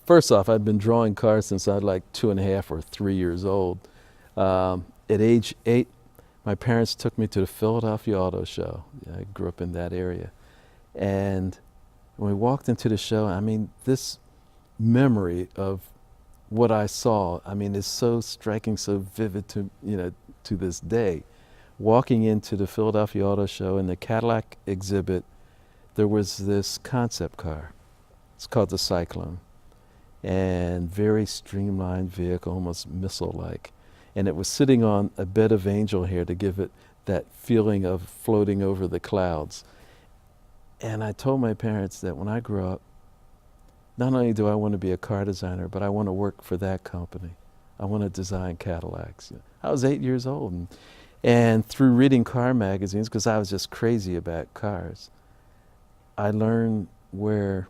first off, I'd been drawing cars since I was like 2.5 or 3 years old. At age 8, my parents took me to the Philadelphia Auto Show. I grew up in that area. And when we walked into the show, I mean, this memory of what I saw, I mean, is so striking, so vivid to, to this day. Walking into the Philadelphia Auto Show in the Cadillac exhibit, there was this concept car. It's called the Cyclone. And very streamlined vehicle, almost missile-like. And it was sitting on a bed of angel hair to give it that feeling of floating over the clouds. And I told my parents that when I grow up, not only do I want to be a car designer, but I want to work for that company. I want to design Cadillacs. I was 8 years old. And through reading car magazines, because I was just crazy about cars, I learned where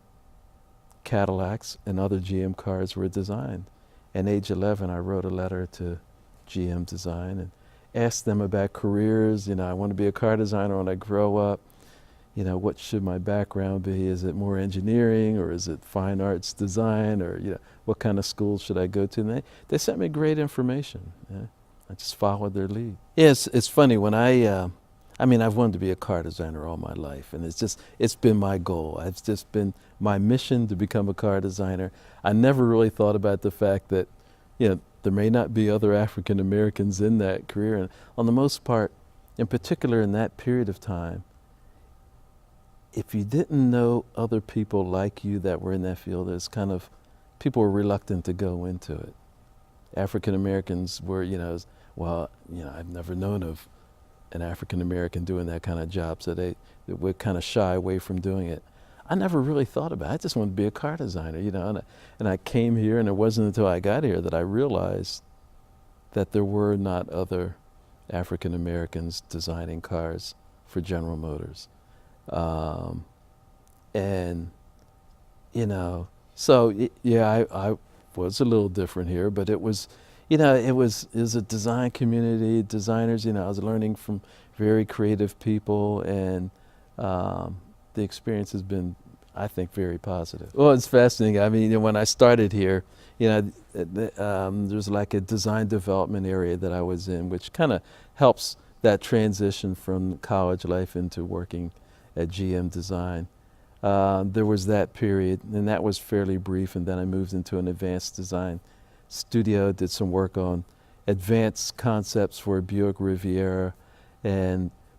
Cadillacs and other GM cars were designed. At age 11, I wrote a letter to GM Design and asked them about careers. I want to be a car designer when I grow up. What should my background be? Is it more engineering, or is it fine arts design, or what kind of school should I go to? And they sent me great information. I just followed their lead. Yeah, it's funny when I've wanted to be a car designer all my life, and it's been my goal. It's just been my mission to become a car designer. I never really thought about the fact that, there may not be other African Americans in that career, and on the most part, in particular in that period of time, if you didn't know other people like you that were in that field, people were reluctant to go into it. African Americans were, I've never known of an African American doing that kind of job, so they would kind of shy away from doing it. I never really thought about it. I just wanted to be a car designer, and I came here, and it wasn't until I got here that I realized that there were not other African Americans designing cars for General Motors. I was a little different here, but it was a design community, designers, I was learning from very creative people, and the experience has been, I think, very positive. Well, it's fascinating. I mean, when I started here, there's like a design development area that I was in, which kind of helps that transition from college life into working at GM Design. There was that period, and that was fairly brief, and then I moved into an advanced design studio, did some work on advanced concepts for Buick Riviera.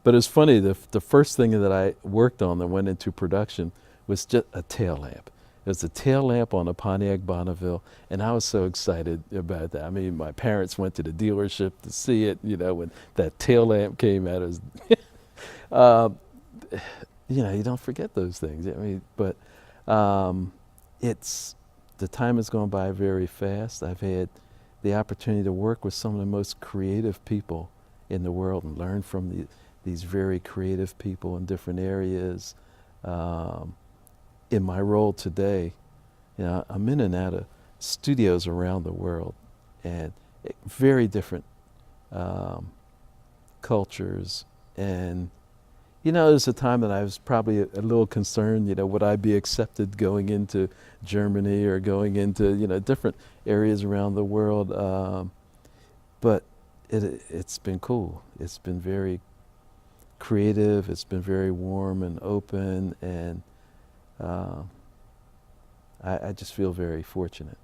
But it's funny, the first thing that I worked on that went into production was just a tail lamp. It was a tail lamp on a Pontiac Bonneville, and I was so excited about that. I mean, my parents went to the dealership to see it, when that tail lamp came out. It was you don't forget those things. I mean, but the time has gone by very fast. I've had the opportunity to work with some of the most creative people in the world and learn from these very creative people in different areas. In my role today, I'm in and out of studios around the world, and very different cultures. And there's a time that I was probably a little concerned, would I be accepted going into Germany or going into, different areas around the world. But it's been cool. It's been very creative. It's been very warm and open, and I just feel very fortunate.